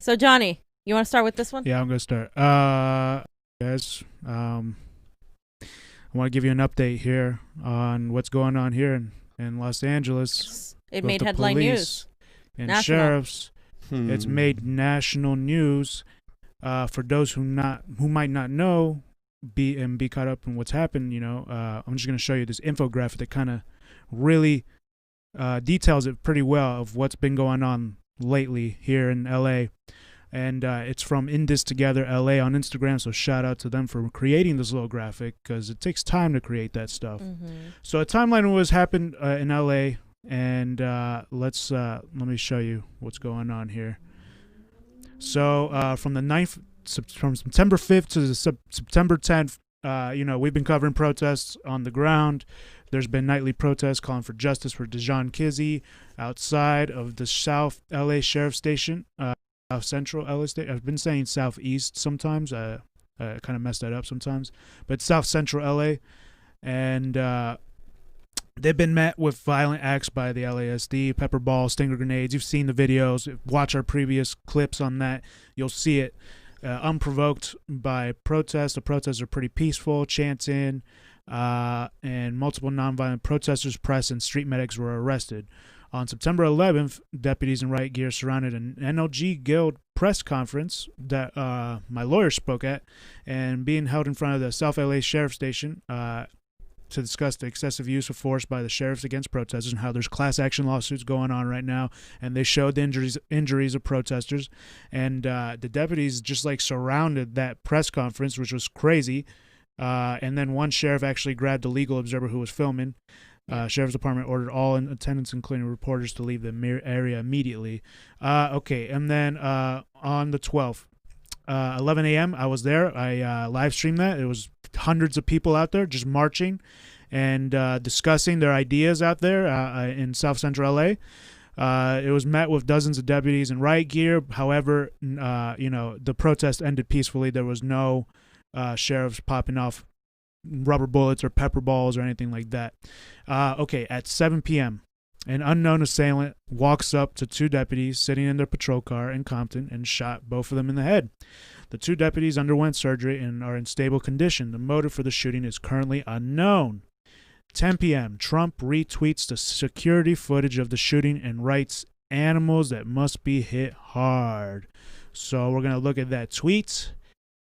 So, Johnny, you want to start with this one? Yeah, I'm gonna start. Guys, I want to give you an update here on what's going on here in Los Angeles. It with made the headline police news. and National. sheriffs. It's made national news. For those who might not know, be caught up in what's happened. I'm just gonna show you this infographic that kind of really details it pretty well of what's been going on lately here in LA. And it's from In This Together LA on Instagram, so shout out to them for creating this little graphic because it takes time to create that stuff. So a timeline of what's happened in LA, and let me show you what's going on here. So from the 9th, from September 5th to the September 10th, we've been covering protests on the ground. There's been nightly protests calling for justice for Dijon Kizzee outside of the South LA Sheriff Station. South Central LA State. I've been saying Southeast sometimes. I kind of messed that up sometimes. But South Central LA. And they've been met with violent acts by the LASD, pepper balls, stinger grenades. You've seen the videos. Watch our previous clips on that. You'll see it. Unprovoked by protests. The protests are pretty peaceful, chanting, and multiple nonviolent protesters, press, and street medics were arrested. On September 11th, deputies in riot gear surrounded an NLG Guild press conference that my lawyer spoke at, and being held in front of the South LA Sheriff Station to discuss the excessive use of force by the sheriffs against protesters and how there's class action lawsuits going on right now. And they showed the injuries of protesters, and the deputies just surrounded that press conference, which was crazy. And then one sheriff actually grabbed a legal observer who was filming. Sheriff's Department ordered all in attendance, including reporters, to leave the area immediately. Okay, and then on the 12th, 11 a.m., I was there. I live streamed that. It was hundreds of people out there just marching and discussing their ideas out there in South Central LA. It was met with dozens of deputies in riot gear. However, the protest ended peacefully. There was no sheriffs popping off rubber bullets or pepper balls or anything like that. Okay, at 7 p.m., an unknown assailant walks up to two deputies sitting in their patrol car in Compton and shot both of them in the head. The two deputies underwent surgery and are in stable condition. The motive for the shooting is currently unknown. 10 p.m., Trump retweets the security footage of the shooting and writes, "Animals that must be hit hard." So we're going to look at that tweet.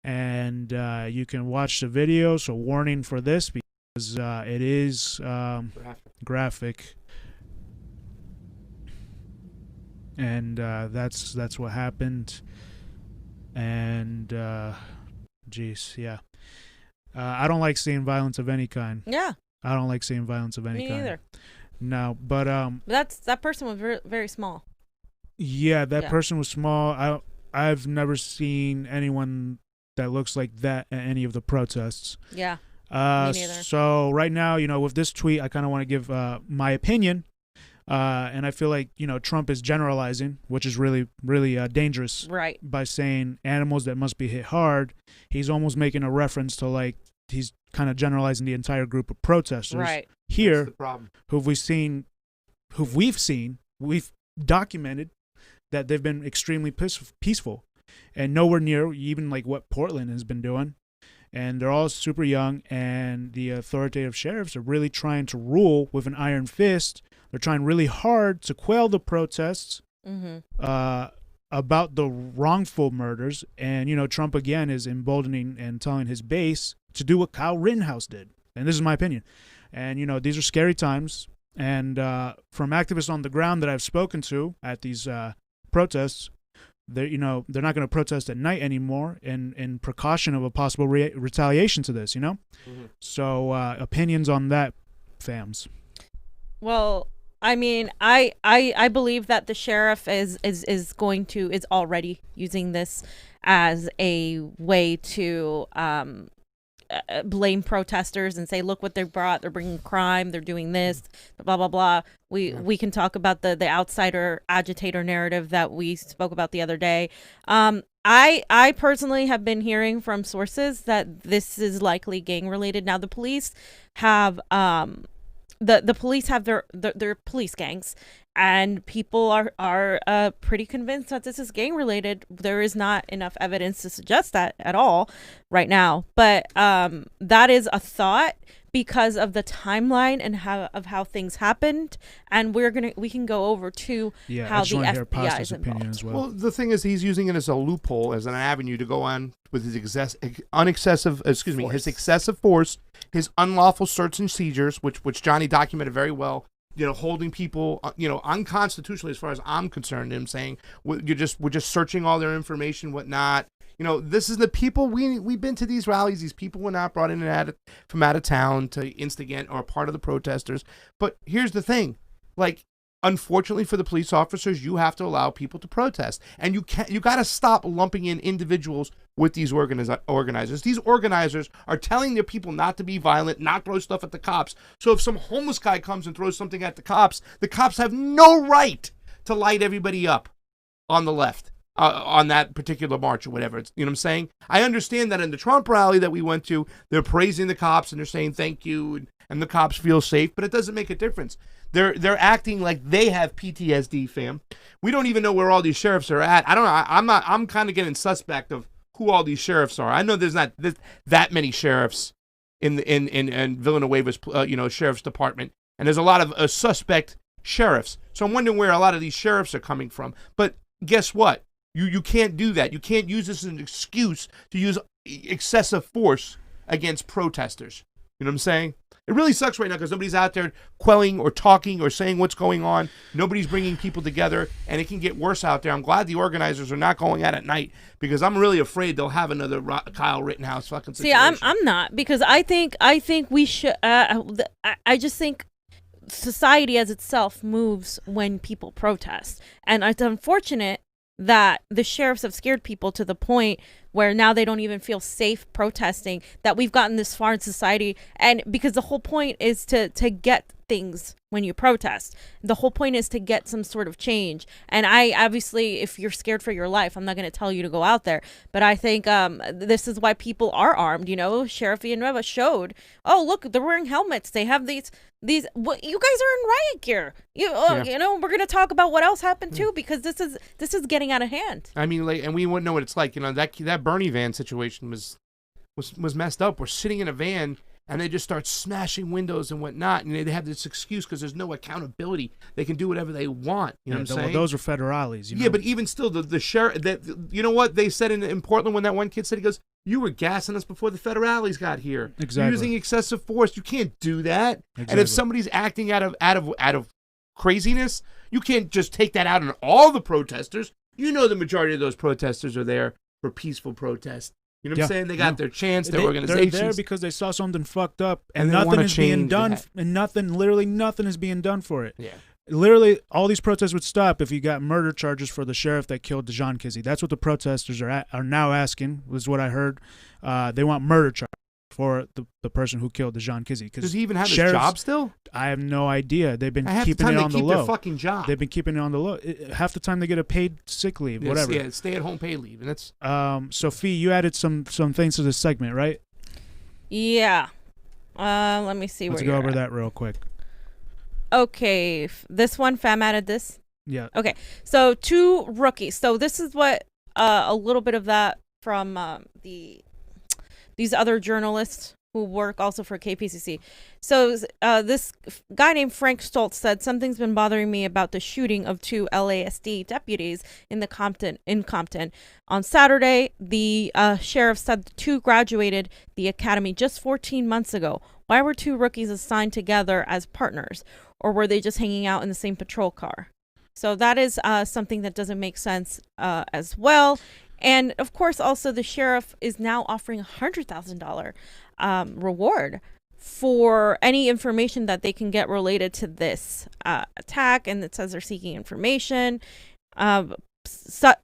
And you can watch the video. So warning for this because it is graphic. And that's what happened. And geez, yeah. I don't like seeing violence of any kind. Yeah. I don't like seeing violence of any kind. Me either. No, but that person was very, very small. Yeah, that person was small. I've never seen anyone that looks like that at any of the protests. Yeah. Me neither. So right now, with this tweet, I kind of want to give my opinion. And I feel like, Trump is generalizing, which is really, really dangerous. Right. By saying animals that must be hit hard. He's almost making a reference to he's kind of generalizing the entire group of protesters. Right. Here, that's the problem. We've documented that they've been extremely peaceful. And nowhere near even what Portland has been doing. And they're all super young, and the authoritative sheriffs are really trying to rule with an iron fist. They're trying really hard to quell the protests about the wrongful murders. And, Trump, again, is emboldening and telling his base to do what Kyle Rittenhouse did. And this is my opinion. And, these are scary times. And from activists on the ground that I've spoken to at these protests, they're not going to protest at night anymore in precaution of a possible retaliation to this, So opinions on that, fams? Well, I mean, I believe that the sheriff is already using this as a way to blame protesters and say, look what they brought. They're bringing crime. They're doing this, blah, blah, blah. We can talk about the outsider agitator narrative that we spoke about the other day. I personally have been hearing from sources that this is likely gang related. Now the police have the police have their police gangs, and people are pretty convinced that this is gang related. There is not enough evidence to suggest that at all right now, but that is a thought because of the timeline and how things happened, and we can go over to how the FBI is involved. As well, the thing is, he's using it as a loophole, as an avenue to go on with his excessive force, his unlawful search and seizures, which Johnny documented very well. Holding people, unconstitutionally as far as I'm concerned. Him saying we're just searching all their information, whatnot. This is the people we've been to these rallies. These people were not brought in from out of town to instigate or part of the protesters. But here's the thing, unfortunately for the police officers, you have to allow people to protest, and you got to stop lumping in individuals with these organizers. These organizers are telling their people not to be violent, not throw stuff at the cops. So if some homeless guy comes and throws something at the cops have no right to light everybody up on the left. On that particular march or whatever. You know what I'm saying? I understand that in the Trump rally that we went to, they're praising the cops and they're saying thank you and the cops feel safe, but it doesn't make a difference. They're acting like they have PTSD, fam. We don't even know where all these sheriffs are at. I'm kind of getting suspect of who all these sheriffs are. I know there's not that many sheriffs in Villanueva's sheriff's department, and there's a lot of suspect sheriffs. So I'm wondering where a lot of these sheriffs are coming from. But guess what? You can't do that. You can't use this as an excuse to use excessive force against protesters. You know what I'm saying? It really sucks right now because nobody's out there quelling or talking or saying what's going on. Nobody's bringing people together, and it can get worse out there. I'm glad the organizers are not going out at night because I'm really afraid they'll have another Kyle Rittenhouse fucking situation. See, I'm not, because I think we should. I just think society as itself moves when people protest, and it's unfortunate that the sheriffs have scared people to the point where now they don't even feel safe protesting, that we've gotten this far in society. And because the whole point is to get things when you protest. The whole point is to get some sort of change. And I obviously, if you're scared for your life, I'm not going to tell you to go out there. But I think this is why people are armed. Sheriff Villanueva showed, oh, look, they're wearing helmets. They have these you guys are in riot gear. We're going to talk about what else happened too, because this is getting out of hand. I mean, and we wouldn't know what it's like. That Bernie van situation was messed up. We're sitting in a van and they just start smashing windows and whatnot, and they have this excuse because there's no accountability. They can do whatever they want. You know what I'm saying? Well, those are federales. Yeah, but even still, the sheriff. You know what they said in Portland when that one kid said, he goes, "You were gassing us before the federales got here. Exactly. You're using excessive force. You can't do that. Exactly. And if somebody's acting out of craziness, you can't just take that out on all the protesters. The majority of those protesters are there for peaceful protest. You know what I'm saying? They got their chance, their organizations. They're there because they saw something fucked up, and nothing is being done, and literally nothing is being done for it. Yeah. Literally, all these protests would stop if you got murder charges for the sheriff that killed John Kizzy. That's what the protesters are now asking, was what I heard. They want murder charges for the person who killed John Kizzy. Does he even have his job still? I have no idea. They've been keeping it on the low. Their fucking job. They've been keeping it on the low. Half the time they get a paid sick leave, whatever. Yeah, stay-at-home paid leave, and that's. Sophie, you added some things to this segment, right? Yeah. Let me see. Let's go over that real quick. Okay, this one, Fam added this. Yeah. Okay, so 2 rookies. So this is what a little bit of that from these other journalists who work also for KPCC. So this guy named Frank Stoltz said, something's been bothering me about the shooting of 2 LASD deputies in Compton. On Saturday, the sheriff said the 2 graduated the academy just 14 months ago. Why were 2 rookies assigned together as partners? Or were they just hanging out in the same patrol car? So that is something that doesn't make sense as well. And of course, also the sheriff is now offering $100,000 reward for any information that they can get related to this attack. And it says they're seeking information.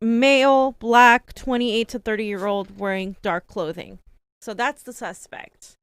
Male, black, 28 to 30-year-old, wearing dark clothing. So that's the suspect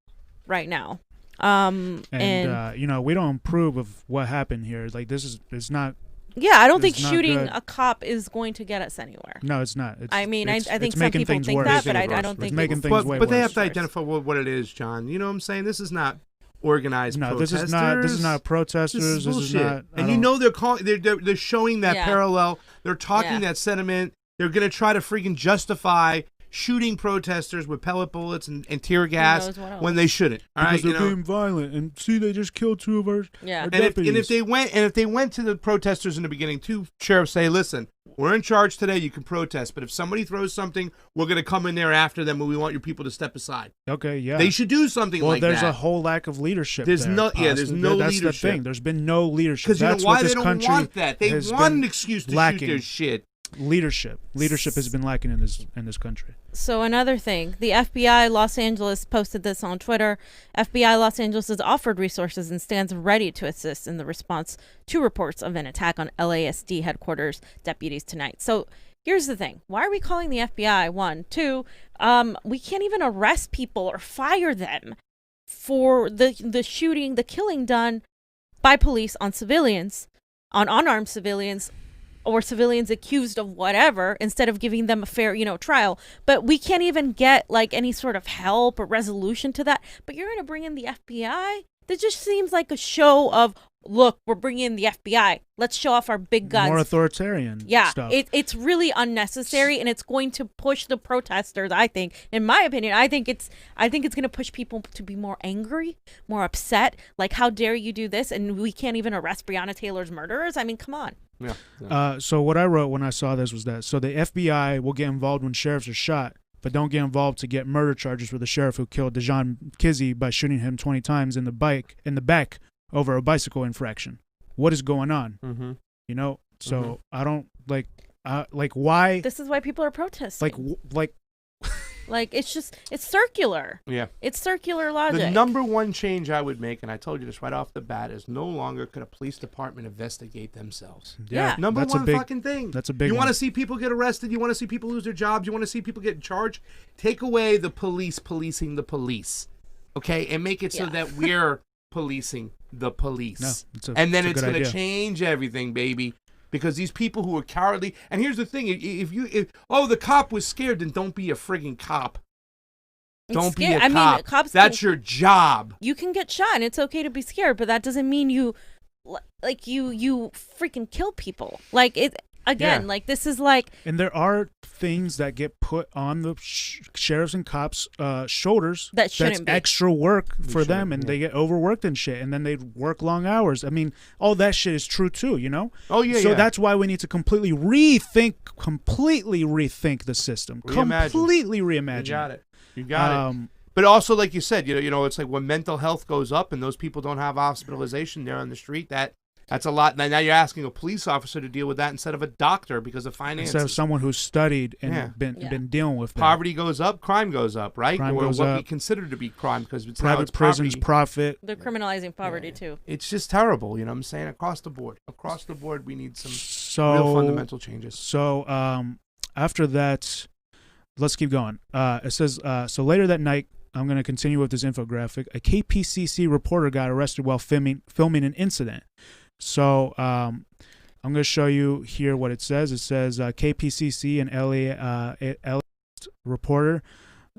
right now. And we don't approve of what happened here. Like, it's not. Yeah, I don't think shooting a cop is going to get us anywhere. No, it's not. I think some people think that, but I don't think it's making things way worse. But they have to identify what it is, John. You know what I'm saying? This is not organized protesters. This is not protesters. This is bullshit. not, and you know they're showing that parallel. They're talking that sentiment. They're gonna try to freaking justify shooting protesters with pellet bullets and tear gas when they shouldn't. All right, because they're being violent. And see, they just killed 2 of our deputies. And if they went to the protesters in the beginning, 2 sheriffs say, listen, we're in charge today. You can protest, but if somebody throws something, we're going to come in there after them, and we want your people to step aside. Okay, yeah. They should do something like that. Well, there's a whole lack of leadership. There's no leadership. That's the thing. There's been no leadership. Because you know why they don't want that? They want an excuse to shoot their shit. Leadership has been lacking in this country. So another thing, the FBI Los Angeles posted this on Twitter. FBI Los Angeles has offered resources and stands ready to assist in the response to reports of an attack on LASD headquarters deputies tonight. So here's the thing. Why are we calling the FBI? 1, 2, we can't even arrest people or fire them for the shooting, the killing done by police on civilians, on unarmed civilians, or civilians accused of whatever, instead of giving them a fair, trial. But we can't even get like any sort of help or resolution to that. But you're going to bring in the FBI? That just seems like a show of, look, we're bringing in the FBI. Let's show off our big guns. More authoritarian stuff. It's really unnecessary, and it's going to push the protesters, I think. In my opinion, I think it's going to push people to be more angry, more upset. Like, how dare you do this? And we can't even arrest Breonna Taylor's murderers? I mean, come on. Yeah. So what I wrote when I saw this was that, so the FBI will get involved when sheriffs are shot, but don't get involved to get murder charges for the sheriff who killed Dejan Kizzy by shooting him 20 times in the back over a bicycle infraction. What is going on? Mm-hmm. So I don't like why. This is why people are protesting. Like it's circular. Yeah. It's circular logic. The number one change I would make, and I told you this right off the bat, is no longer could a police department investigate themselves. Yeah. Number one fucking thing. That's a big one. You want to see people get arrested? You want to see people lose their jobs? You want to see people get charged? Take away the police policing the police, okay? And make it so that we're policing the police. And then it's going to change everything, baby. Because these people who are cowardly, and here's the thing: if the cop was scared, then don't be a friggin' cop. Don't be a cop. Cops That's your job. You can get shot, and it's okay to be scared, but that doesn't mean you freaking kill people. Like it again. Like this is like. And there are things that get put on the sheriffs and cops' shoulders that shouldn't be extra work for them, and they get overworked and shit, and then they work long hours. I mean, all that shit is true too, Oh yeah. So that's why we need to completely rethink the system. Completely reimagine. You got it. But also, like you said, it's like when mental health goes up and those people don't have hospitalization there on the street, that's a lot. Now you're asking a police officer to deal with that instead of a doctor because of finances. Instead of someone who's studied and been dealing with that. Poverty goes up, crime goes up, right? Crime or goes what up. we consider to be crime because it's private prisons property. Profit. They're criminalizing poverty too. It's just terrible. You know what I'm saying? Across the board, we need some real fundamental changes. So after that, let's keep going. It says, so later that night, I'm going to continue with this infographic. A KPCC reporter got arrested while filming an incident. So I'm going to show you here what it says. It says KPCC and LA reporter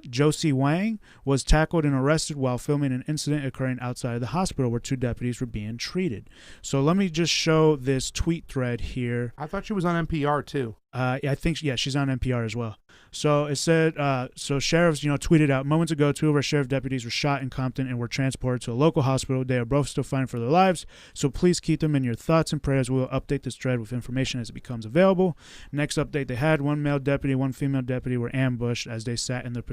Josie Wang was tackled and arrested while filming an incident occurring outside of the hospital where 2 deputies were being treated. So let me just show this tweet thread here. I thought she was on NPR too. I think she's on NPR as well. So it said, so sheriffs, tweeted out moments ago, 2 of our sheriff deputies were shot in Compton and were transported to a local hospital. They are both still fighting for their lives. So please keep them in your thoughts and prayers. We will update this thread with information as it becomes available. Next update they had: 1 male deputy, 1 female deputy were ambushed as they sat in their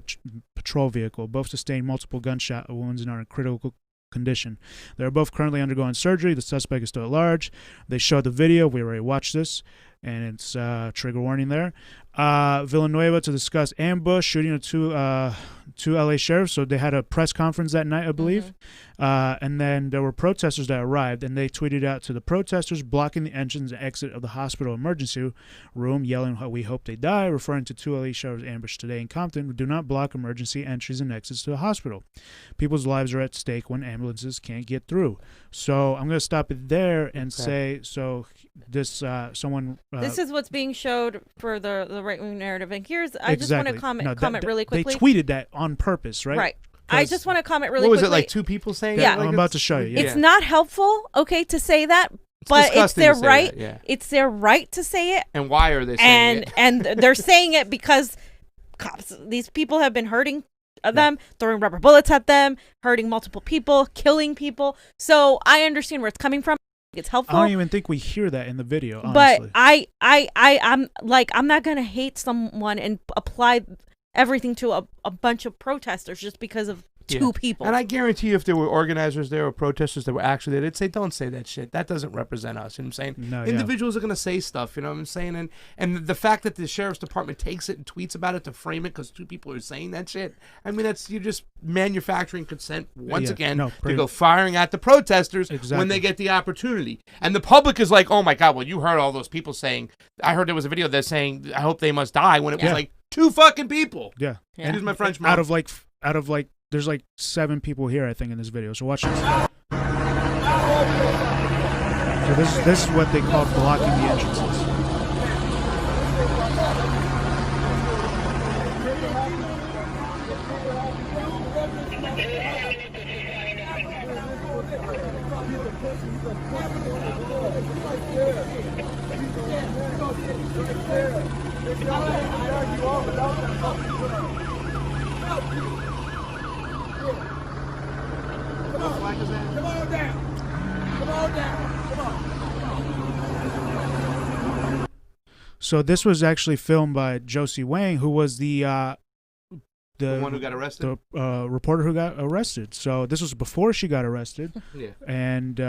patrol vehicle. Both sustained multiple gunshot wounds and are in critical condition. They are both currently undergoing surgery. The suspect is still at large. They showed the video. We already watched this, and it's trigger warning there. Villanueva to discuss ambush shooting of 2 LA sheriffs. So they had a press conference that night, I believe. And then there were protesters that arrived, and they tweeted out to the protesters blocking the entrance and exit of the hospital emergency room, yelling, "We hope they die," referring to 2 LA sheriffs ambushed today in Compton. Do not block emergency entries and exits to the hospital. People's lives are at stake when ambulances can't get through. So I'm going to stop it there and say, so this someone... this is what's being showed for the right-wing narrative. And here's, I just want to comment really quickly. They tweeted that on purpose, right? Right. I just want to comment really quickly. What was quickly. it, like 2 people saying? Yeah. it? Like I'm about to show you. Yeah. It's not helpful, okay, to say that, but it's disgusting their to say right. that, yeah. It's their right to say it. And why are they saying it? And they're saying it because cops, these people have been hurting them, throwing rubber bullets at them, hurting multiple people, killing people. So I understand where it's coming from. It's helpful. I don't even think we hear that in the video, but honestly. I'm like, I'm not gonna hate someone and apply everything to a bunch of protesters just because of 2 people. And I guarantee you, if there were organizers there or protesters that were actually there, they'd say, don't say that shit. That doesn't represent us. You know what I'm saying? No, Individuals are going to say stuff, you know what I'm saying? And the fact that the sheriff's department takes it and tweets about it to frame it because 2 people are saying that shit, I mean, you're just manufacturing consent once again to go firing at the protesters when they get the opportunity. And the public is like, oh my God, well, you heard all those people saying, I heard there was a video there saying, I hope they must die, when it was like 2 fucking people. Yeah. And here's my French mom. Out of like, there's like 7 people here, I think, in this video. So watch this. So this is what they call blocking the entrances. So this was actually filmed by Josie Wang, who was the one who got arrested, the reporter who got arrested. So this was before she got arrested. Yeah. And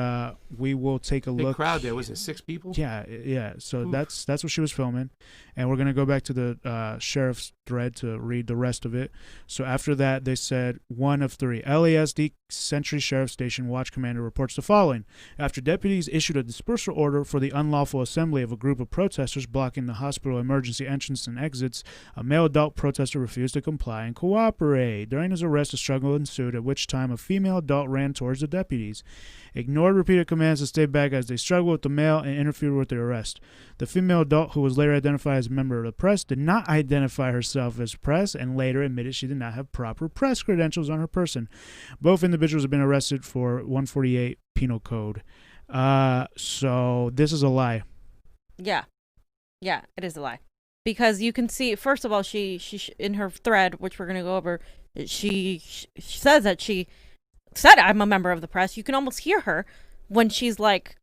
we will take a look. Big crowd there. Was it 6 people? Yeah. So that's what she was filming, and we're gonna go back to the sheriff's thread to read the rest of it. So after that, they said 1 of 3. LASD Century Sheriff Station Watch Commander reports the following: after deputies issued a dispersal order for the unlawful assembly of a group of protesters blocking the hospital emergency entrance and exits, a male adult protester refused to comply and cooperate. During his arrest, a struggle ensued, at which time a female adult ran towards the deputies, ignored repeated commands to stay back as they struggled with the male and interfered with their arrest. The female adult, who was later identified as a member of the press, did not identify herself as press and later admitted she did not have proper press credentials on her person. Both individuals have been arrested for 148 Penal Code. So this is a lie. Yeah, it is a lie. Because you can see, first of all, she in her thread, which we're going to go over, she says that she said, I'm a member of the press. You can almost hear her when she's like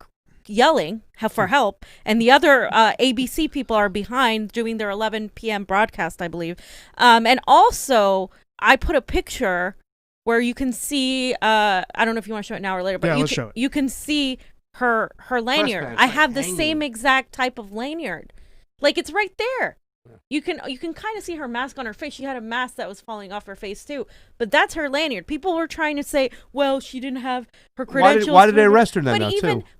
yelling for help. And the other ABC people are behind doing their 11 p.m. broadcast, I believe. And also, I put a picture where you can see, I don't know if you want to show it now or later, but you can see her lanyard. I have the same exact type of lanyard. Like, it's right there. You can kind of see her mask on her face. She had a mask that was falling off her face too, but that's her lanyard. People were trying to say, well, she didn't have her credentials. Why did they arrest her then?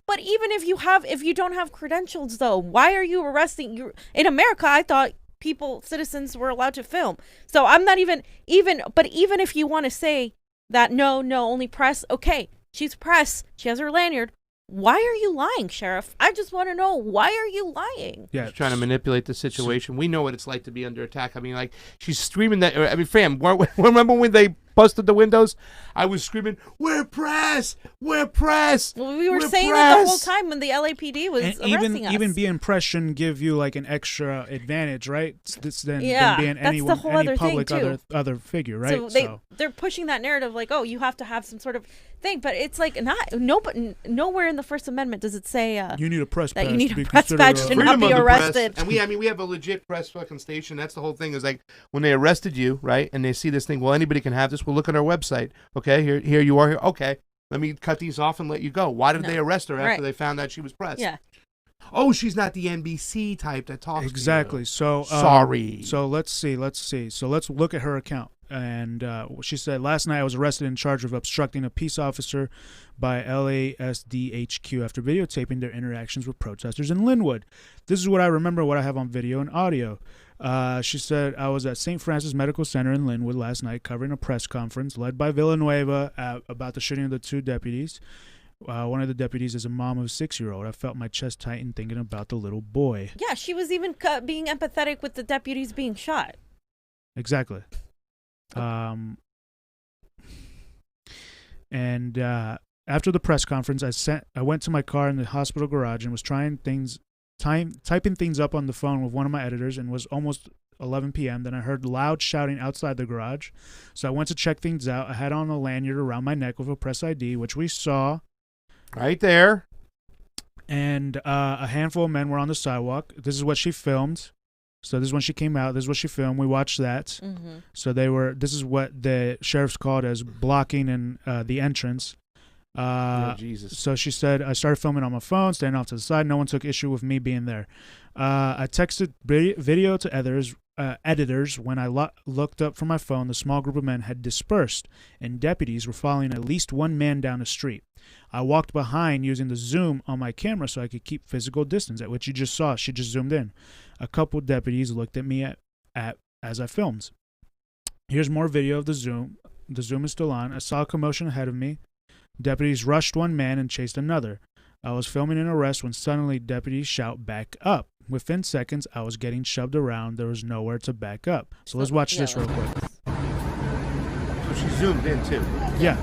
But even if you don't have credentials though, why are you arresting you? In America, I thought citizens were allowed to film. So I'm not even if you want to say that no, only press, okay, she's press, she has her lanyard. Why are you lying, Sheriff? I just want to know, why are you lying? Yeah, trying to manipulate the situation. We know what it's like to be under attack. I mean, like, she's screaming that. I mean, fam, remember when they busted the windows? I was screaming, we're press! We're press! Well, we were saying that the whole time when the LAPD was arresting us. Even being press shouldn't give you, like, an extra advantage, right? Than being any public other figure, right? So they're pushing that narrative like, oh, you have to have some sort of thing, but it's like nowhere in the First Amendment does it say you need a press badge. You need a press badge to not be arrested. And we have a legit press fucking station. That's the whole thing. Is like when they arrested you, right? And they see this thing. Well, anybody can have this. We'll look at our website. Okay, here you are. Here. Okay, let me cut these off and let you go. Why did they arrest her after they found out she was press? Yeah. Oh, she's not the NBC type that talks. Exactly. To you. So sorry. So let's see. So let's look at her account. And she said, last night I was arrested and charged with obstructing a peace officer by LASD HQ after videotaping their interactions with protesters in Linwood. This is what I remember, what I have on video and audio. She said, I was at St. Francis Medical Center in Linwood last night covering a press conference led by Villanueva about the shooting of the 2 deputies. One of the deputies is a mom of a 6-year-old. I felt my chest tighten thinking about the little boy. Yeah, she was even being empathetic with the deputies being shot. Exactly. And after the press conference, I went to my car in the hospital garage and was typing things up on the phone with one of my editors, and was almost 11 p.m. Then I heard loud shouting outside the garage. So I went to check things out. I had on a lanyard around my neck with a press ID, which we saw. Right there. And a handful of men were on the sidewalk. This is what she filmed. So this is when she came out. This is what she filmed. We watched that. Mm-hmm. So this is what the sheriff's called as blocking in the entrance. Jesus. So she said, I started filming on my phone, standing off to the side. No one took issue with me being there. I texted video to editors. When I looked up from my phone, the small group of men had dispersed, and deputies were following at least one man down the street. I walked behind using the zoom on my camera so I could keep physical distance, at which you just saw. She just zoomed in. A couple deputies looked at me as I filmed. Here's more video of the zoom. The zoom is still on. I saw a commotion ahead of me. Deputies rushed one man and chased another. I was filming an arrest when suddenly deputies shout, "Back up." Within seconds, I was getting shoved around. There was nowhere to back up. So let's watch this real quick. So she zoomed in too. Yeah.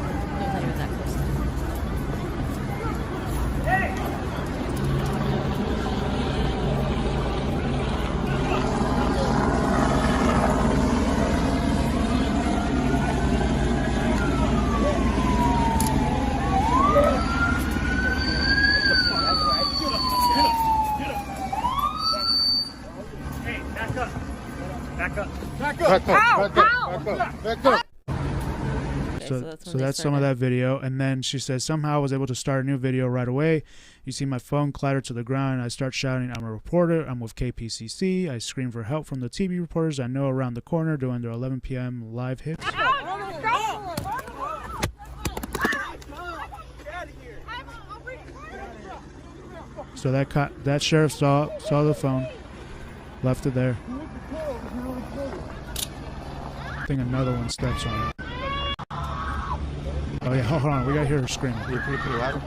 Back up. So that's some of that video. And then she says, somehow I was able to start a new video right away. You see my phone clatter to the ground. I start shouting, I'm a reporter. I'm with KPCC. I scream for help from the TV reporters I know around the corner doing their 11 p.m. live hits. So that sheriff saw the phone, left it there. I think another one steps on it. Oh yeah, hold on, we gotta hear her screaming. Can you put it louder?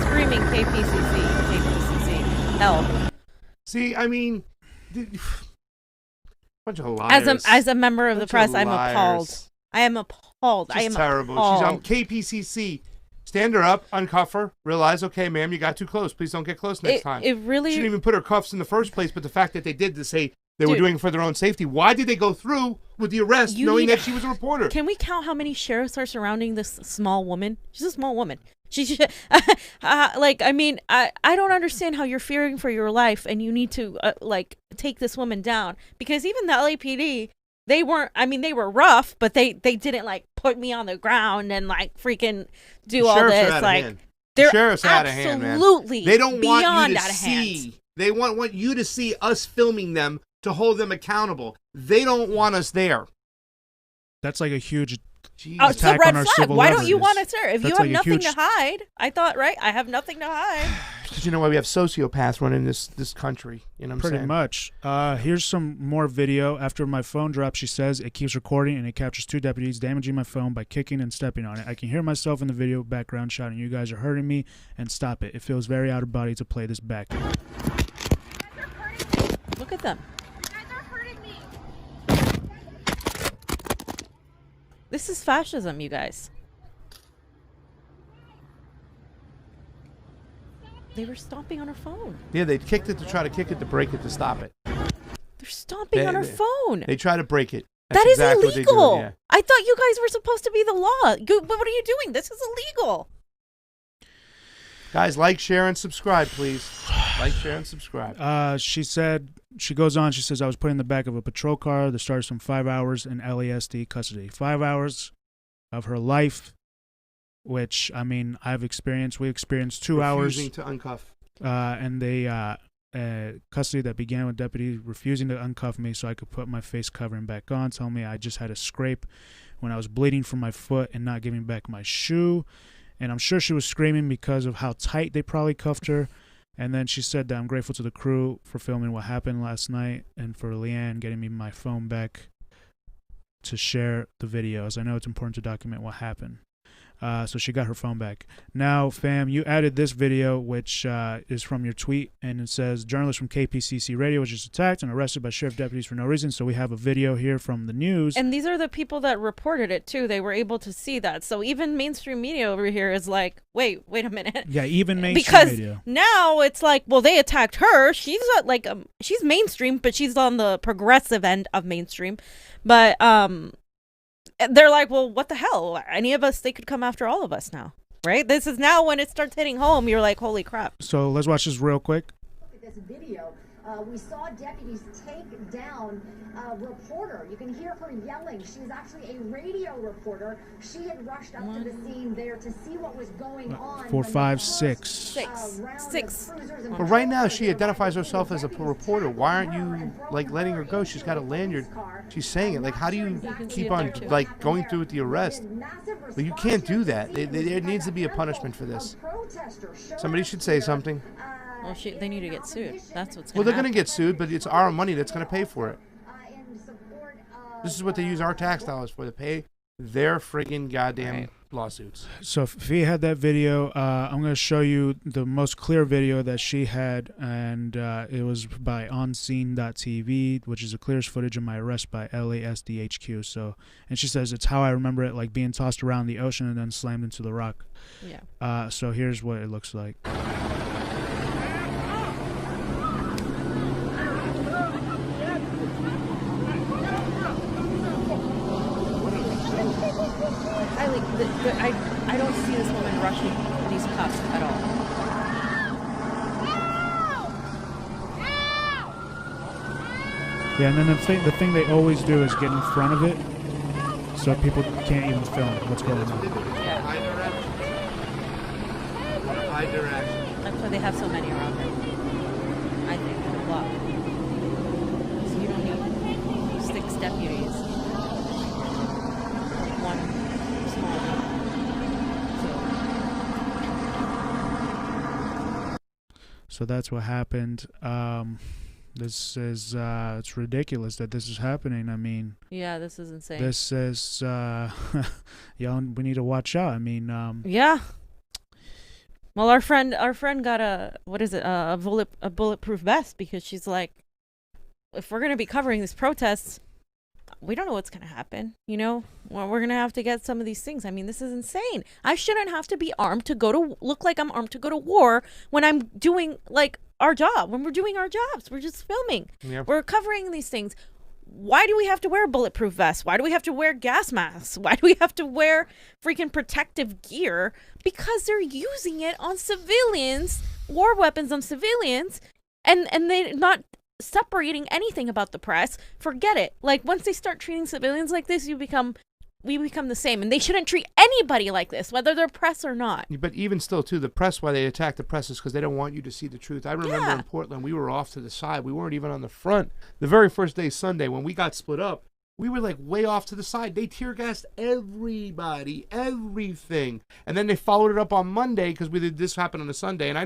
Screaming KPCC, help. See, I mean, bunch of liars. As a member of the press, I'm liars. appalled. I am appalled. She's terrible. Appalled. She's on KPCC. Stand her up, uncuff her, realize, okay, ma'am, you got too close. Please don't get close next time. It really She didn't even put her cuffs in the first place, but the fact that they did to say they were doing it for their own safety. Why did they go through with the arrest knowing that she was a reporter? Can we count how many sheriffs are surrounding this small woman? She's a small woman. She's like, I mean, I don't understand how you're fearing for your life and you need to take this woman down, because even the LAPD, they were rough, but they didn't like put me on the ground and like freaking do all this. Like, they're sheriff's out of hand, man. Absolutely, they don't want you to out of see. hand. They want you to see us filming them to hold them accountable. They don't want us there. That's like a huge it's a red flag. Why don't you want us there? If That's you have like nothing to hide, I thought, right? I have nothing to hide. Because you know why we have sociopaths running this country. You know what I'm saying? Pretty much. Here's some more video. After my phone drops, she says it keeps recording and it captures two deputies damaging my phone by kicking and stepping on it. I can hear myself in the video background shouting, "You guys are hurting me," and stop it. It feels very out of body to play this back. Look at them. This is fascism, you guys. They were stomping on her phone. Yeah, they kicked it to try to kick it, to break it, to stop it. They're stomping on her phone. They try to break it. That's that is exactly illegal. Yeah. I thought you guys were supposed to be the law. What are you doing? This is illegal. Guys, like, share, and subscribe, please. Like, share, and subscribe. She goes on, she says, I was put in the back of a patrol car that started some 5 hours in LASD custody. 5 hours of her life, which, I mean, we experienced 2 hours. Refusing to uncuff. And they, custody that began with deputies refusing to uncuff me so I could put my face covering back on, telling me I just had a scrape when I was bleeding from my foot and not giving back my shoe. And I'm sure she was screaming because of how tight they probably cuffed her. And then she said that I'm grateful to the crew for filming what happened last night and for Leanne getting me my phone back to share the videos. I know it's important to document what happened. So she got her phone back. Now, fam, you added this video, which is from your tweet, and it says, journalist from KPCC Radio was just attacked and arrested by sheriff deputies for no reason. So we have a video here from the news. And these are the people that reported it, too. They were able to see that. So even mainstream media over here is like, wait a minute. Yeah, even mainstream media. Because now it's like, well, they attacked her. She's she's mainstream, but she's on the progressive end of mainstream. But they're like, well, what the hell? Any of us, they could come after all of us now, right? This is now when it starts hitting home. You're like, holy crap. So let's watch this real quick. Look at this video. We saw deputies take down a reporter. You can hear her yelling. She was actually a radio reporter. She had rushed up to the scene there to see what was going on. 4, 5, 6. Six. But right now, she identifies herself as a reporter. Why aren't you like letting her go? She's got a lanyard. She's saying it. Like, how do you keep on like going through with the arrest? But you can't do that. There needs to be a punishment for this. Somebody should say something. Well, they need to get sued. That's what's going to Well, they're going to get sued, but it's our money that's going to pay for it. This is what they use our tax dollars for, to pay their friggin' goddamn lawsuits. So Fee had that video. I'm going to show you the most clear video that she had, and it was by onscene.tv, which is the clearest footage of my arrest by LASD HQ. So, and she says it's how I remember it, like being tossed around the ocean and then slammed into the rock. Yeah. So here's what it looks like. I don't see this woman rushing these cops at all. Yeah, and then the thing they always do is get in front of it, so people can't even film what's going on. Yeah. Hide their action. That's why they have so many around her. I think in a block. So you don't need 6 deputies. One small one. So that's what happened. This is it's ridiculous that this is happening. I mean, yeah, this is insane. This is y'all, we need to watch out. I mean, yeah. Well, our friend got a bulletproof vest, because she's like, if we're gonna be covering these protests, we don't know what's gonna happen. You know, we're gonna have to get some of these things. I mean, this is insane. I shouldn't have to be armed to look like I'm armed to go to war when I'm doing like our job. When we're doing our jobs, we're just filming. Yep. We're covering these things. Why do we have to wear bulletproof vests? Why do we have to wear gas masks? Why do we have to wear freaking protective gear? Because they're using it on civilians, war weapons on civilians, and they're not separating anything about the press. Forget it. Like, once they start treating civilians like this, we become the same, and they shouldn't treat anybody like this, whether they're press or not. But even still, too, the press, why they attack the press is because they don't want you to see the truth. I remember in Portland, we were off to the side. We weren't even on the front. The very first day, Sunday, when we got split up, we were like way off to the side. They tear gassed everybody, everything. And then they followed it up on Monday, because this happened on a Sunday. And I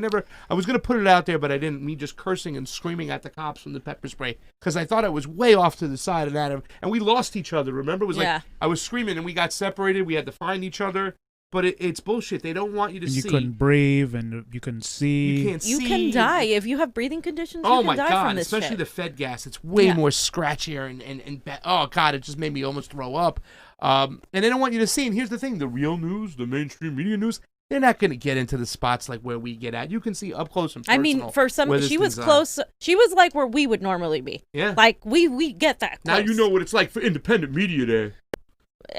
was going to put it out there, but I didn't. Me just cursing and screaming at the cops from the pepper spray, because I thought I was way off to the side of that. And we lost each other. Remember? It was like, I was screaming and we got separated. We had to find each other. But it's bullshit. They don't want you to see. You couldn't breathe, and you couldn't see. You can't see. You can die if you have breathing conditions. Oh you can my die God! from this Especially shit. the Fed gas. It's way more scratchier and oh God! It just made me almost throw up. And they don't want you to see. And here's the thing: the real news, the mainstream media news, they're not going to get into the spots like where we get at. You can see up close and personal. I mean, for some, she was close. She was like where we would normally be. Yeah. Like we get that close. Now you know what it's like for independent media there.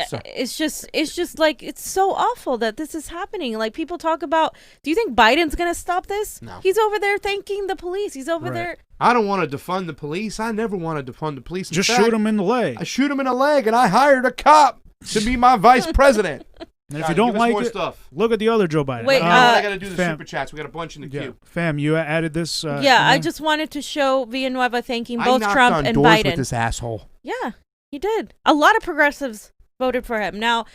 So. It's just like, it's so awful that this is happening. Like, people talk about, do you think Biden's gonna stop this? No. He's over there thanking the police. He's over there. I don't want to defund the police. I never want to defund the police. Just shoot him in the leg. I shoot him in the leg, and I hired a cop to be my vice president. And if you don't like it, look at the other Joe Biden. Wait, I got to do the super chats. We got a bunch in the queue. Fam, you added this. I just wanted to show Villanueva thanking both Trump and doors Biden. With this asshole. Yeah, he did. A lot of progressives voted for him. Now,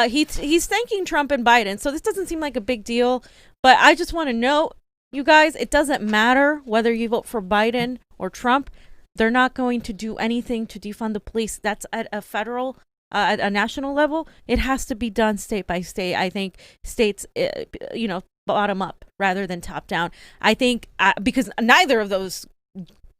he's thanking Trump and Biden, so this doesn't seem like a big deal. But I just want to know, you guys, it doesn't matter whether you vote for Biden or Trump. They're not going to do anything to defund the police. That's at a federal at a national level, it has to be done state by state. I think states, bottom up rather than top down. I think because neither of those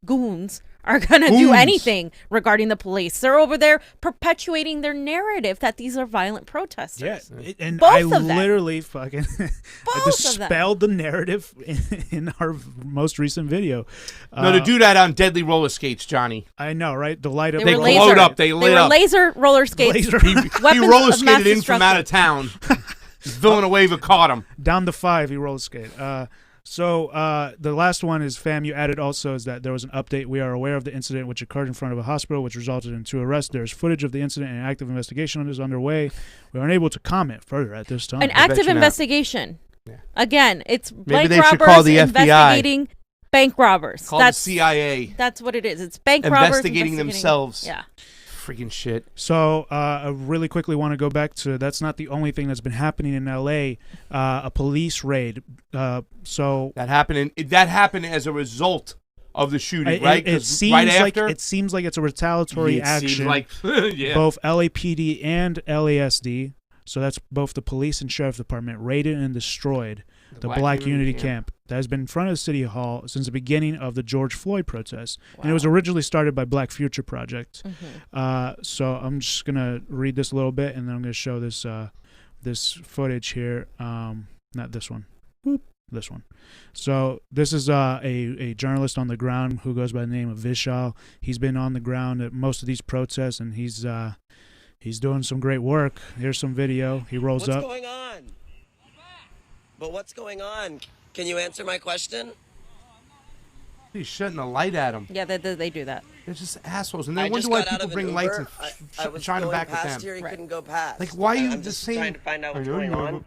goons are going to do anything regarding the police. They're over there perpetuating their narrative that these are violent protesters. Yeah, and Both I of them. literally fucking I dispelled the narrative in our most recent video. No, to do that on deadly roller skates, Johnny. I know, right? The light up. They glowed up. They lit up. Laser roller skates. He roller skated in from out of town. Villanueva caught him. Down to 5, he roller skate. So the last one is, fam, you added also, is that there was an update. We are aware of the incident which occurred in front of a hospital, which resulted in 2 arrests. There is footage of the incident and an active investigation is underway. We are unable to comment further at this time. An active investigation. Yeah. Again, it's Maybe bank robbers call the FBI. investigating bank robbers. Call the CIA. That's what it is. It's bank robbers investigating themselves. Yeah. Freaking shit. So I really quickly want to go back to, that's not the only thing that's been happening in LA. A police raid. So that happened as a result of the shooting, right? It seems like it's a retaliatory action. Seems like, yeah. Both LAPD and LASD. So that's both the police and sheriff department raided and destroyed the Black Unity Camp that has been in front of City Hall since the beginning of the George Floyd protests. Wow. And it was originally started by Black Future Project. Mm-hmm. So I'm just going to read this a little bit, and then I'm going to show this this footage here. Not this one. Whoop, this one. So this is a journalist on the ground who goes by the name of Vishal. He's been on the ground at most of these protests, and he's doing some great work. Here's some video. He rolls up. What's going on? But what's going on? Can you answer my question? He's shutting the light at him. Yeah, they do that. They're just assholes, and they wonder why people bring lights and shine them back at them. Here, he couldn't go past. Like, why are you just saying? trying to find out what's going on.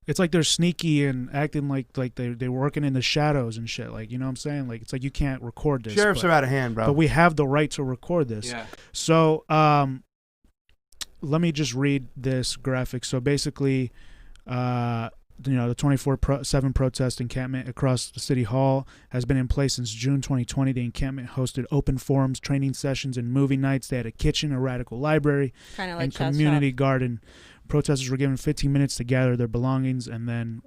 It's like they're sneaky and acting like they're working in the shadows and shit. Like, you know what I'm saying? Like, it's like you can't record this. Sheriffs are out of hand, bro. But we have the right to record this. Yeah. So, let me just read this graphic. So basically, the 24/7 protest encampment across the City Hall has been in place since June 2020. The encampment hosted open forums, training sessions, and movie nights. They had a kitchen, a radical library, and community garden. Protesters were given 15 minutes to gather their belongings, and then,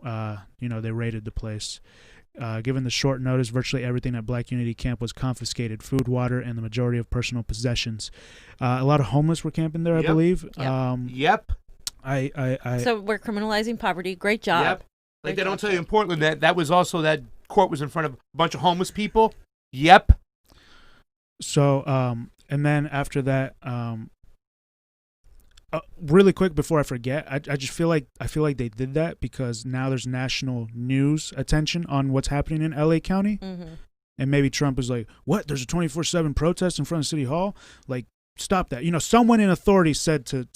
they raided the place. Given the short notice, virtually everything at Black Unity Camp was confiscated: food, water, and the majority of personal possessions. A lot of homeless were camping there, I believe. Yep. So we're criminalizing poverty. Great job. Yep. Like, they don't tell you in Portland that was also, that court was in front of a bunch of homeless people. Yep. So, and then after that, really quick before I forget, I just feel like they did that because now there's national news attention on what's happening in LA County. Mm-hmm. And maybe Trump is like, what? There's a 24/7 protest in front of City Hall? Like, stop that. Someone in authority said to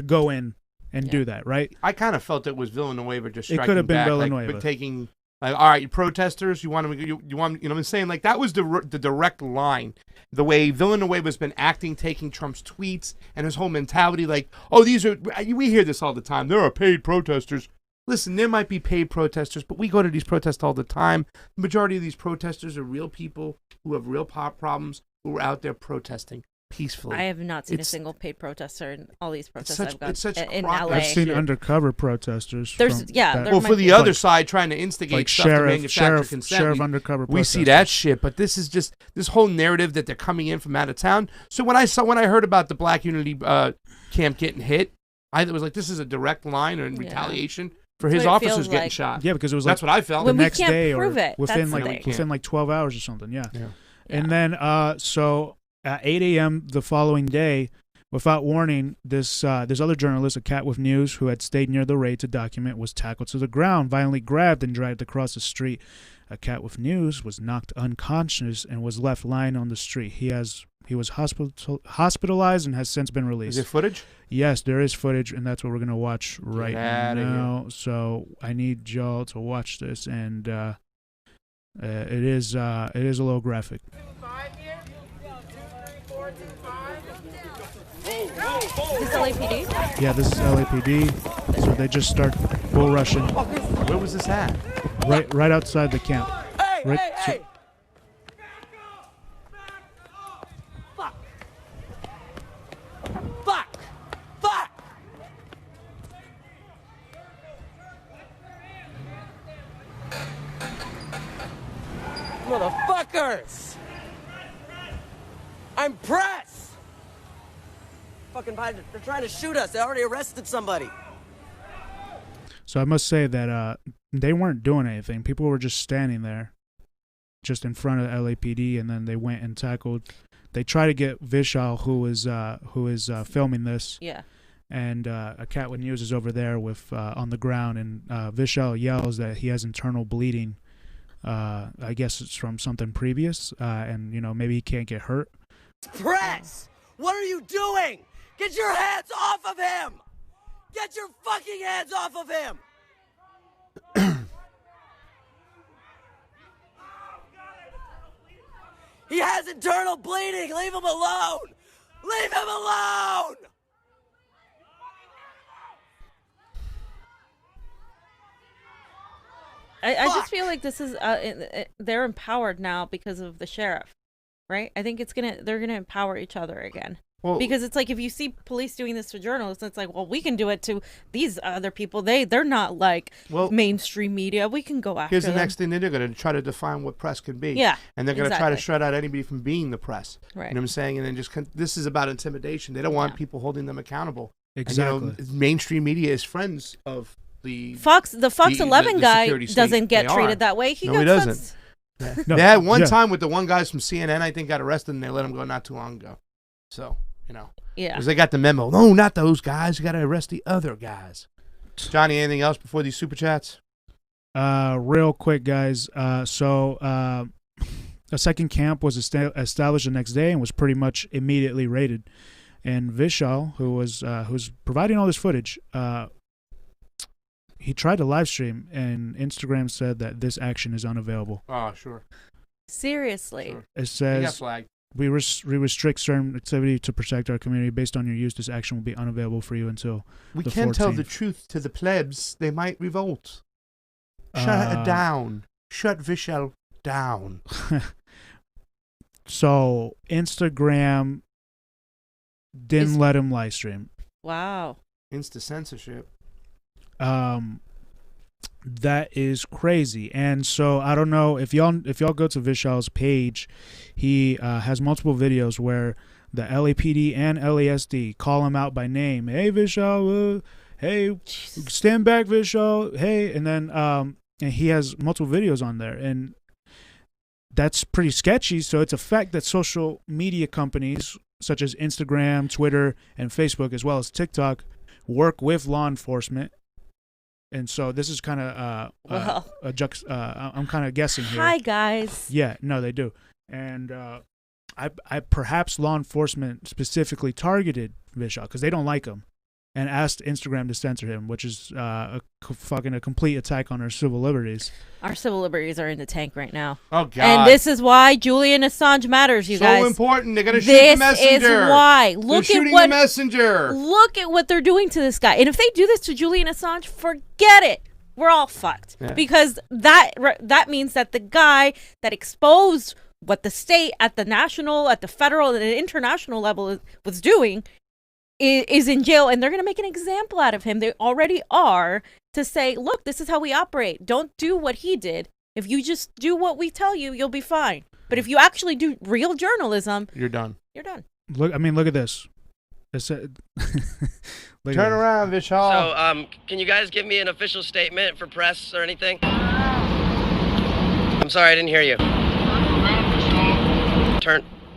go in and do that, right? I kind of felt it was Villanueva just striking back. It could have been Villanueva. Like, taking, like, all right, you protesters, you want to, you want, what I'm saying? Like, that was the direct line. The way Villanueva's been acting, taking Trump's tweets and his whole mentality, like, oh, we hear this all the time. There are paid protesters. Listen, there might be paid protesters, but we go to these protests all the time. The majority of these protesters are real people who have real problems, who are out there protesting peacefully. I have not seen a single paid protester in all these protests I've gone in LA. I've seen undercover protesters. Well, for the other side trying to instigate like stuff to manufacture consent. Sheriff undercover we see that shit, but this is just this whole narrative that they're coming in from out of town. So when I heard about the Black Unity camp getting hit, I was like, this is a direct line or in retaliation for his officers getting shot. Yeah, because it was that's what I felt. The next day or within like 12 hours or something. Yeah. And then so at 8 a.m. the following day, without warning, this other journalist, a cat with news, who had stayed near the raid to document, was tackled to the ground, violently grabbed, and dragged across the street. A cat with news was knocked unconscious and was left lying on the street. He was hospitalized and has since been released. Is there footage? Yes, there is footage, and that's what we're gonna watch right now. So I need y'all to watch this, and it is a little graphic. Is this LAPD? Yeah, this is LAPD. So they just start bull rushing. Where was this at? Right outside the camp. Hey! Fuck! orders! I'm press! Fucking they're trying to shoot us. They already arrested somebody. So I must say that they weren't doing anything. People were just standing there, just in front of LAPD, and then they went and tackled. They tried to get Vishal, who is filming this. Yeah. And a Catwood News is over there with on the ground, and Vishal yells that he has internal bleeding. I guess it's from something previous, and maybe he can't get hurt. Press! What are you doing? Get your hands off of him! Get your fucking hands off of him! He has internal bleeding! Leave him alone! Leave him alone! I just feel like this is they're empowered now because of the sheriff, right? I think they're gonna empower each other again. Well, because it's like if you see police doing this to journalists, it's like, well, we can do it to these other people. They're not like mainstream media. We can go after Here's the them. next thing they're going to try to define what press can be. Yeah, and they're going to try to shut out anybody from being the press. Right. You know what I'm saying? And then this is about intimidation. They don't want people holding them accountable. Exactly. And, mainstream media is friends of the Fox 11 guy doesn't get treated that way. He doesn't. They had one time with the one guys from CNN, I think, got arrested, and they let him go not too long ago. So, yeah, because they got the memo. No, not those guys. You got to arrest the other guys. Johnny, anything else before these super chats? Real quick, guys. So a second camp was established the next day and was pretty much immediately raided. And Vishal, who's providing all this footage, he tried to live stream, and Instagram said that this action is unavailable. Oh, sure. Seriously. Sure. It says we restrict certain activity to protect our community. Based on your use, this action will be unavailable for you until we the can't 14th. Tell the truth to the plebs. They might revolt. Shut it down. Shut Vishal down. So Instagram didn't let him live stream. Wow. Insta censorship. That is crazy. And so I don't know if y'all go to Vishal's page, he has multiple videos where the LAPD and LASD call him out by name. Hey Vishal, hey, stand back Vishal, hey, and then and he has multiple videos on there, and that's pretty sketchy. So it's a fact that social media companies such as Instagram, Twitter, and Facebook, as well as TikTok, work with law enforcement. And so this is kind of I'm kind of guessing here. Hi guys. Yeah, no, they do. And I perhaps law enforcement specifically targeted Vishal because they don't like him, and asked Instagram to censor him, which is a complete attack on our civil liberties. Our civil liberties are in the tank right now. Oh God! And this is why Julian Assange matters, you guys. So important. They're gonna shoot the messenger. This is why. The messenger. Look at what they're doing to this guy. And if they do this to Julian Assange, forget it. We're all fucked. Yeah. Because that means that the guy that exposed what the state at the national, at the federal, and the international level was doing is in jail, and they're going to make an example out of him. They already are, to say, look, this is how we operate. Don't do what he did. If you just do what we tell you, you'll be fine. But if you actually do real journalism, you're done. You're done. Look at this. Turn around, Vishal. So, can you guys give me an official statement for press or anything? I'm sorry, I didn't hear you.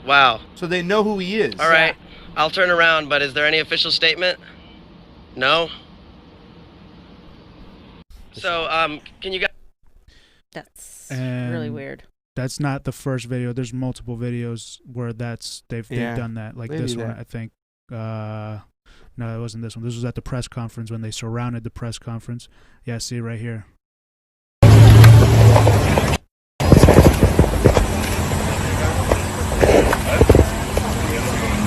Wow. So they know who he is. All right. I'll turn around, but is there any official statement? No? So, can you guys... That's really weird. That's not the first video. There's multiple videos where they've done that. Like this one, I think. No, it wasn't this one. This was at the press conference when they surrounded the press conference. Yeah, see right here.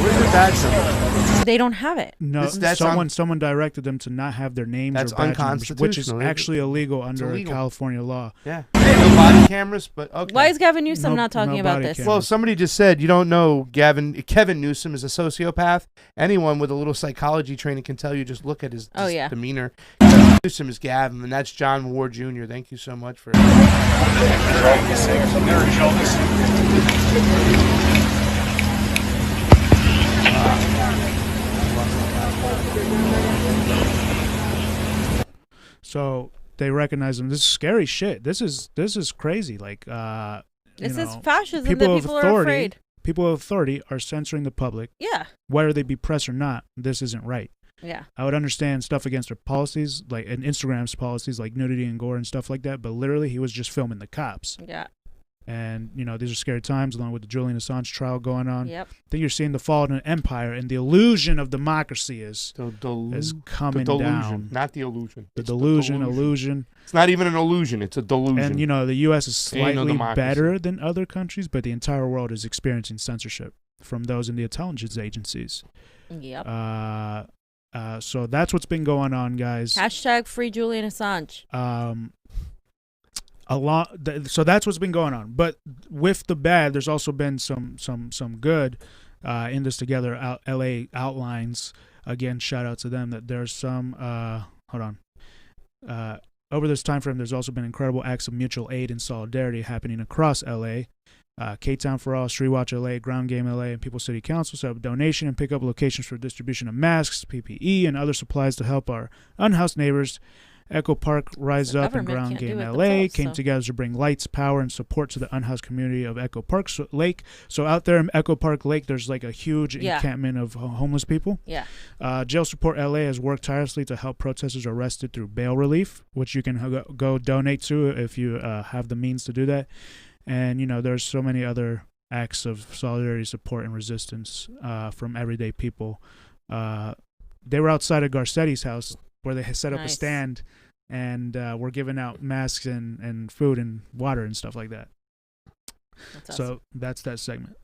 Where's the badge number? They don't have it. No, someone directed them to not have their names or badge numbers, which is actually illegal under California law. Yeah. body cameras, but okay. Why is Gavin Newsom not talking no about body this? cameras. Well, somebody just said you don't know Kevin Newsom is a sociopath. Anyone with a little psychology training can tell you. Just look at his demeanor. Kevin Newsom is Gavin, and that's John Ward Jr. Thank you so much for. So they recognize him. This is scary shit. This is crazy. Like, This is fascism people that of people authority, are afraid. People of authority are censoring the public. Yeah. Whether they be press or not, this isn't right. Yeah. I would understand stuff against their policies, like and Instagram's policies, like nudity and gore and stuff like that. But literally, he was just filming the cops. Yeah. And, these are scary times, along with the Julian Assange trial going on. Yep. I think you're seeing the fall of an empire, and the illusion of democracy is coming down. Not the illusion. The illusion. It's not even an illusion. It's a delusion. And, the U.S. is slightly democracy. better than other countries, but the entire world is experiencing censorship from those in the intelligence agencies. Yep. So that's what's been going on, guys. Hashtag free Julian Assange. So that's what's been going on. But with the bad, there's also been some good in this together. LA outlines, again, shout out to them, that there's some over this time frame, there's also been incredible acts of mutual aid and solidarity happening across LA. K-Town for All, Street Watch LA, Ground Game LA, and People's City Council set up donation and pick up locations for distribution of masks, PPE, and other supplies to help our unhoused neighbors. Echo Park, Rise Up, and Ground Game LA came together to bring lights, power, and support to the unhoused community of Echo Park Lake. So out there in Echo Park Lake, there's like a huge encampment of homeless people. Yeah. Jail Support LA has worked tirelessly to help protesters arrested through bail relief, which you can go donate to if you have the means to do that. And, there's so many other acts of solidarity, support, and resistance from everyday people. They were outside of Garcetti's house where they set up a stand and were giving out masks and food and water and stuff like that. That's awesome. So that's that segment.